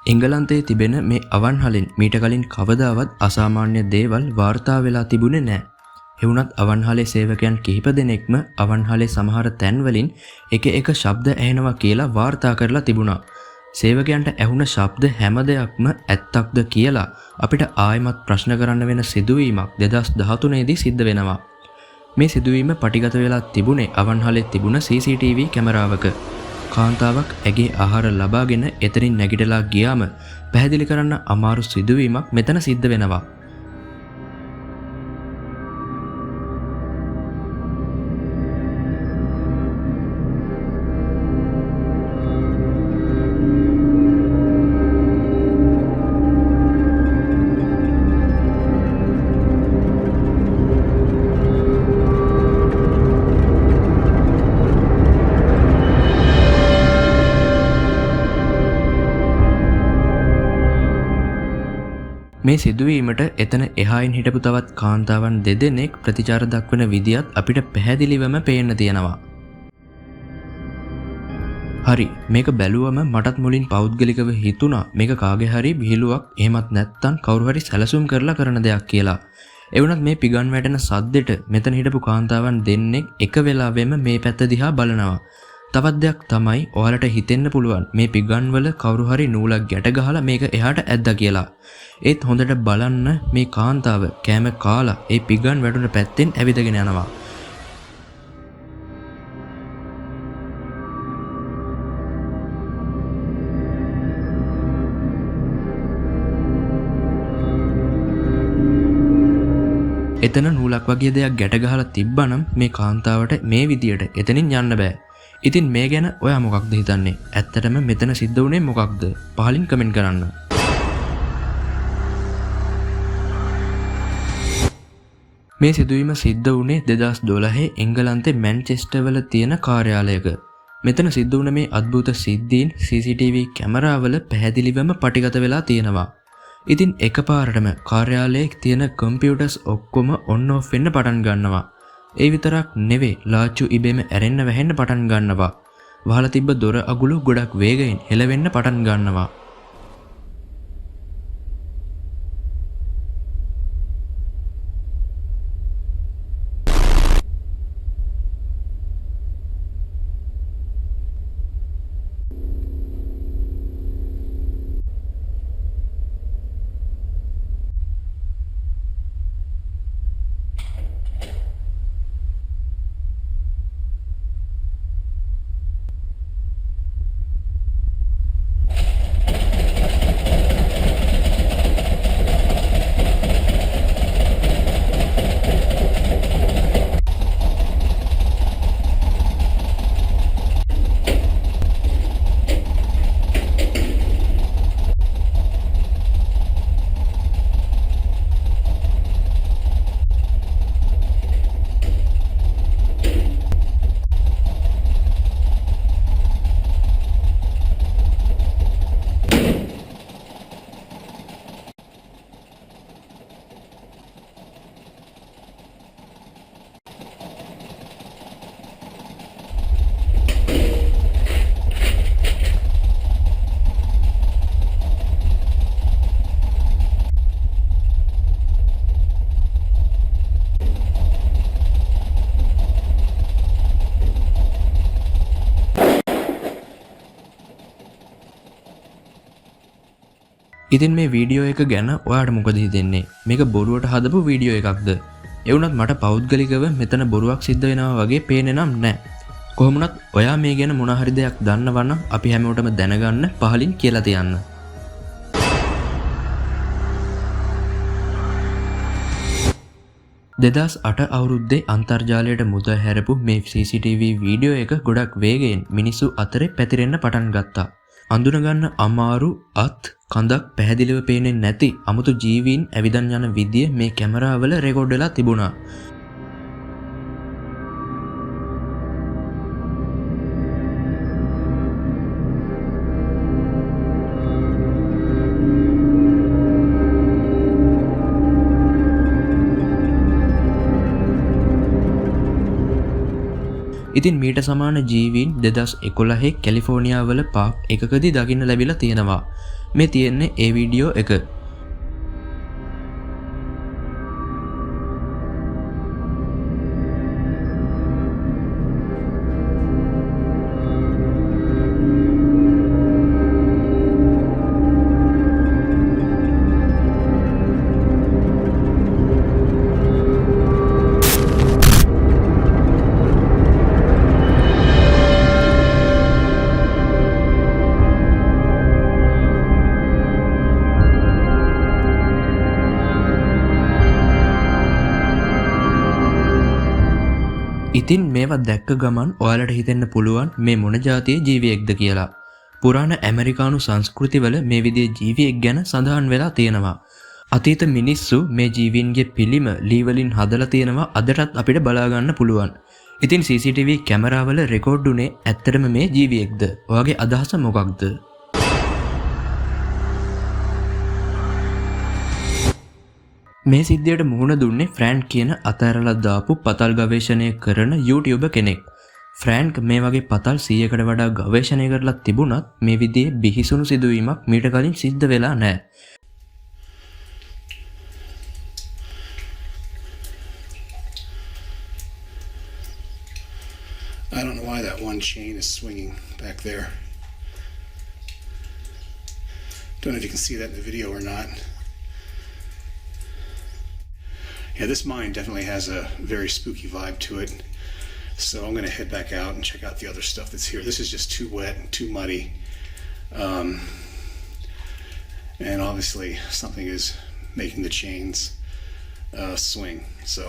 එංගලන්තයේ තිබෙන මේ අවන්හලෙන් මීට කලින් කවදාවත් අසාමාන්‍ය දේවල් වාර්තා වෙලා තිබුණේ නැහැ. එවුණත් අවන්හලේ සේවකයන් කිහිප දෙනෙක්ම අවන්හලේ සමහර තැන්වලින් එක එක ශබ්ද ඇහෙනවා කියලා වාර්තා කරලා තිබුණා. සේවකයන්ට ඇහුණ ශබ්ද හැම දෙයක්ම ඇත්තක්ද කියලා අපිට ආයෙමත් ප්‍රශ්න කරන්න වෙන සිදුවීමක් 2013 දී සිද්ධ වෙනවා. මේ සිදුවීම පටිගත වෙලා තිබුණේ අවන්හලේ තිබුණ CCTV කැමරාවක. කාන්තාවක් ඇගේ ආහාර ලබාගෙන එතනින් නැගිටලා ගියාම පැහැදිලි කරන්න අමාරු සිදුවීමක් මෙතන සිද්ධ වෙනවා. මේ සිදුවීමට එතන එහායින් හිටපු තවත් කාන්තාවන් දෙදෙනෙක් ප්‍රතිචාර දක්වන විදියත් අපිට පැහැදිලිවම පේන්න තියෙනවා. හරි, මේක බැලුවම මටත් මුලින් පෞද්ගලිකව හිතුණා මේක කාගේ හරි විහිළුවක් එහෙමත් නැත්නම් කවුරු හරි සැලසුම් කරලා කරන දෙයක් කියලා. ඒ වුණත් මේ පිගන් වැටෙන සද්දෙට මෙතන හිටපු කාන්තාවන් දෙන්නෙක් එක වෙලාවෙම මේ පැත්ත දිහා බලනවා. තවත් දෙයක් තමයි ඔයාලට හිතෙන්න පුළුවන් මේ පිගන් වල කවුරු හරි නූලක් ගැට ගහලා මේක එහාට ඇද්දා කියලා. ඒත් හොඳට බලන්න මේ කාන්තාව කෑම කාලා ඒ පිගන් වැටුන පැත්තෙන් ඇවිදගෙන යනවා. එතන නූලක් වගේ දෙයක් ගැට ගහලා තිබ්බනම් මේ කාන්තාවට මේ විදියට එතනින් යන්න බෑ. ඉතින් මේ ගැන ඔයා මොකක්ද හිතන්නේ? ඇත්තටම මෙතන සිද්ධ වුණේ මොකක්ද? පහලින් කමෙන්ට් කරන්න. මේ සිදුවීම සිද්ධ වුණේ 2012 එංගලන්තේ මැන්චෙස්ටර් වල තියෙන කාර්යාලයක. මෙතන සිද්ධ වුණ මේ අద్భుත සිද්ධීන් CCTV කැමරාවල පැහැදිලිවම පටිගත වෙලා තියෙනවා. ඉතින් එකපාරටම කාර්යාලයේ තියෙන කම්පියුටර්ස් ඔක්කොම ඔන් ඔෆ් වෙන්න පටන් ගන්නවා. ඒ විතරක් නෙවෙයි, ලාච්චු ඉබේම ඇරෙන්න වැහෙන්න පටන් ගන්නවා. වහලා තිබ්බ දොර අගුළු ගොඩක් වේගයෙන් හෙලවෙන්න පටන් ගන්නවා. ඉතින් මේ වීඩියෝ එක ගැන ඔයාට මොකද හිතෙන්නේ? මේක බොරුවට හදපු වීඩියෝ එකක්ද? ඒ වුණත් මට පෞද්ගලිකව මෙතන බොරුවක් සිද්ධ වෙනවා වගේ පේන්නේ නම් නැහැ. කොහොම වුණත් ඔයා මේ ගැන මොන හරි දෙයක් දන්නවා නම් අපි හැමෝටම දැනගන්න පහලින් කියලා තියන්න. 2008 අවුරුද්දේ අන්තර්ජාලයට මුද හැරපු මේ CCTV වීඩියෝ එක ගොඩක් වේගයෙන් මිනිස්සු අතරේ පැතිරෙන්න පටන් ගත්තා. අඳුනගන්න අමාරු අත් කඳක් පැහැදිලිව පේන්නේ නැති අමුතු ජීවීන් ඇවිදන් යන විදිය මේ කැමරාවල රෙකෝඩ් වෙලා තිබුණා. ඉතින් මීට සමාන ජීවීන් 2011 කැලිෆෝනියාවල පාක් එකකදී දකින්න ලැබිලා තියෙනවා. මේ තියෙන්නේ ඒ වීඩියෝ එක. ඉතින් මේවා දැක්ක ගමන් ඔයාලට හිතෙන්න පුළුවන් මේ මොන જાතියේ ජීවියෙක්ද කියලා. පුරාණ ඇමරිකානු සංස්කෘතිවල මේ විදිහේ ජීවියෙක් ගැන සඳහන් වෙලා තියෙනවා. අතීත මිනිස්සු මේ ජීවීන්ගේ පිළිම ලී වලින් හදලා තියෙනවා අදටත් අපිට බලා ගන්න පුළුවන්. ඉතින් CCTV කැමරාවල රෙකෝඩ් උනේ ඇත්තටම මේ ජීවියෙක්ද? ඔයාගේ අදහස මොකක්ද? මේ සිද්ධියට මුහුණ දුන්නේ ෆ්‍රෑන්ක් කියන අතෑරලා දාපු පතල් ගවේෂණය කරන YouTuber කෙනෙක්. ෆ්‍රෑන්ක් මේ වගේ පතල් 100කට වඩා ගවේෂණය කරලා තිබුණත් මේ විදිහේ බිහිසුණු සිදුවීමක් මීට කලින් සිද්ධ වෙලා නැහැ. I don't know why that one chain is swinging back there. Don't know if you can see that in the video or not. Yeah, this mine definitely has a very spooky vibe to it. So I'm going to head back out and check out the other stuff that's here. This is just too wet and too muddy. And obviously something is making the chains swing. So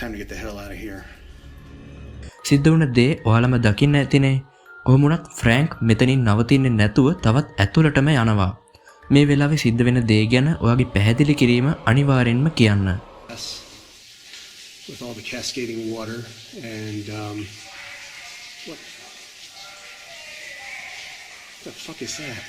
time to get the hell out of here. සිද්ධ වුණ දේ ඔයාලම දකින්න ඇතිනේ. කොහොමුණත් Frank මෙතනින් නවතින්නේ නැතුව තවත් ඇතුළටම යනවා. මේ වෙලාවේ සිද්ධ වෙන දේ ගැන ඔයාගේ පැහැදිලි කිරීම අනිවාර්යෙන්ම කියන්න. With all the cascading water and what the fuck is that?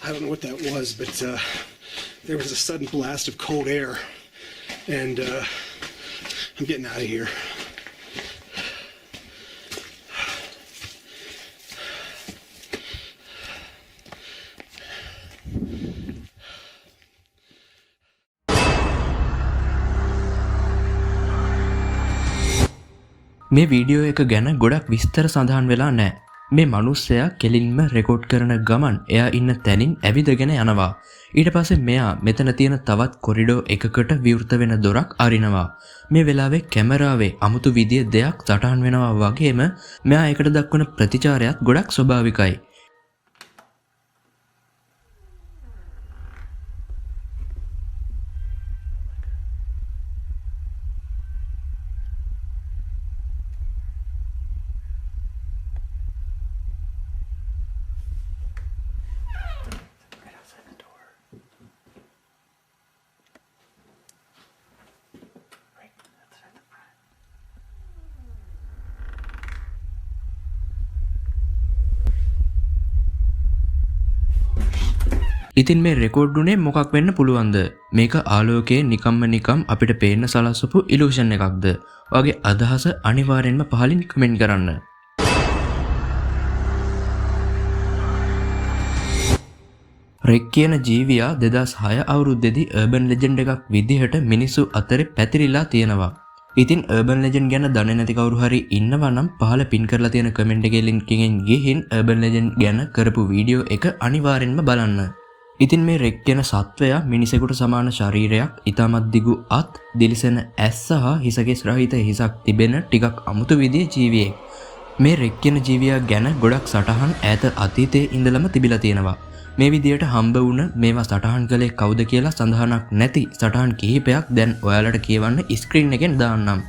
I don't know what that was, but there was a sudden blast of cold air, and I'm getting out of here. මේ video එක ගැන ගොඩක් විස්තර සඳහන් වෙලා නැහැ. මේ මිනිස්සයා කෙලින්ම රෙකෝඩ් කරන ගමන් එයා ඉන්න තැනින් ඇවිදගෙන යනවා. ඊට පස්සේ මෙයා මෙතන තියෙන තවත් කොරිඩෝ එකකට විවෘත වෙන දොරක් අරිනවා. මේ වෙලාවේ කැමරාවේ අමුතු විදිය දෙයක් සටහන් වෙනවා වගේම මෙයා ඒකට දක්වන ප්‍රතිචාරයත් ගොඩක් ස්වභාවිකයි. ඉතින් මේ රෙකෝඩ් උනේ මොකක් වෙන්න පුළුවන්ද? මේක ආලෝකයේ නිකම් අපිට පේන්න සලස්වපු ඉලූෂන් එකක්ද? ඔයාගේ අදහස අනිවාර්යෙන්ම පහලින් කමෙන්ට් කරන්න. රෙක් කියන ජීවියා 2006 අවුරුද්දේදී අර්බන් ලෙජන්ඩ් එකක් විදිහට මිනිස්සු අතරේ පැතිරිලා තියෙනවා. ඉතින් අර්බන් ලෙජන්ඩ් ගැන දන්නේ නැති කවුරු හරි ඉන්නවා නම් පහල පින් කරලා තියෙන කමෙන්ට් එකේ ලින්ක් එකෙන් ගිහින් අර්බන් ලෙජන්ඩ් ගැන කරපු වීඩියෝ එක අනිවාර්යෙන්ම බලන්න. ඉතින් මේ රෙක් කියන සත්වයා මිනිසෙකුට සමාන ශරීරයක්, ඊටමත් දිගු අත්, දිලිසෙන ඇස් සහ හිසකෙස් රහිත හිසක් තිබෙන ටිකක් අමුතු විදිහේ ජීවියෙක්. මේ රෙක් කියන ජීවියා ගැන ගොඩක් සටහන් ඈත අතීතයේ ඉඳලම තිබිලා තියෙනවා. මේ විදියට හම්බ වුණ මේවා සටහන් කළේ කවුද කියලා සඳහනක් නැති සටහන් කිහිපයක් දැන් ඔයාලට කියවන්න ස්ක්‍රීන් එකෙන් දාන්නම්.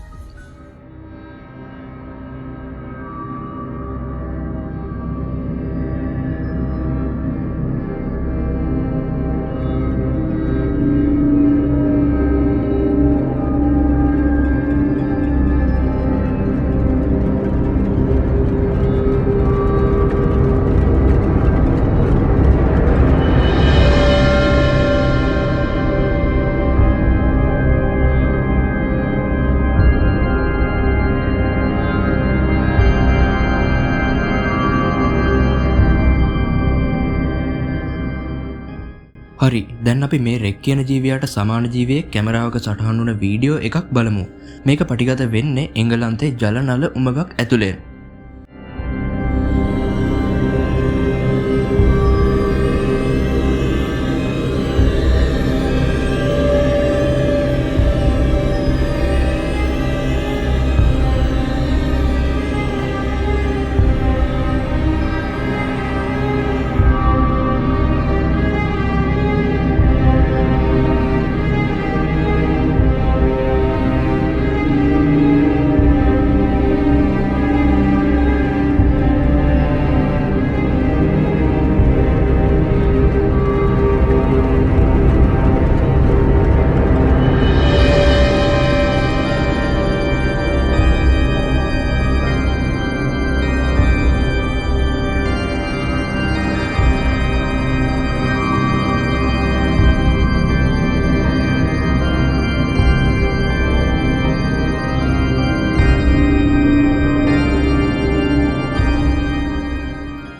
හරි දැන් අපි මේ රෙක් කියන ජීවියාට සමාන ජීවියෙක් කැමරාවක සටහන් වුණ වීඩියෝ එකක් බලමු. මේක පටිගත වෙන්නේ එංගලන්තේ ජලනල උමගක් ඇතුලේ.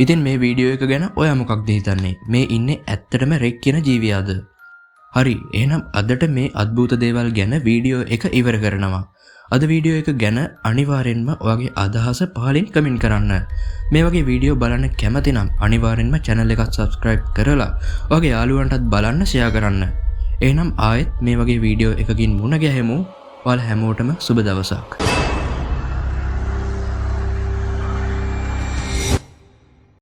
ඉතින් මේ වීඩියෝ එක ගැන ඔයා මොකක්ද හිතන්නේ? මේ ඉන්නේ ඇත්තටම රෙක් කියන ජීවියාද? හරි එහෙනම් අදට මේ අద్භූත දේවල් ගැන වීඩියෝ එක ඉවර කරනවා. අද වීඩියෝ එක ගැන අනිවාර්යෙන්ම ඔයාගේ අදහස පහලින් කමෙන්ට් කරන්න. මේ වගේ වීඩියෝ බලන්න කැමති නම් අනිවාර්යෙන්ම channel එක subscribe කරලා ඔයාගේ යාළුවන්ටත් බලන්න share කරන්න. එහෙනම් ආයෙත් මේ වගේ වීඩියෝ එකකින් මුණ ගැහෙමු. ඔයාලා හැමෝටම සුබ දවසක්.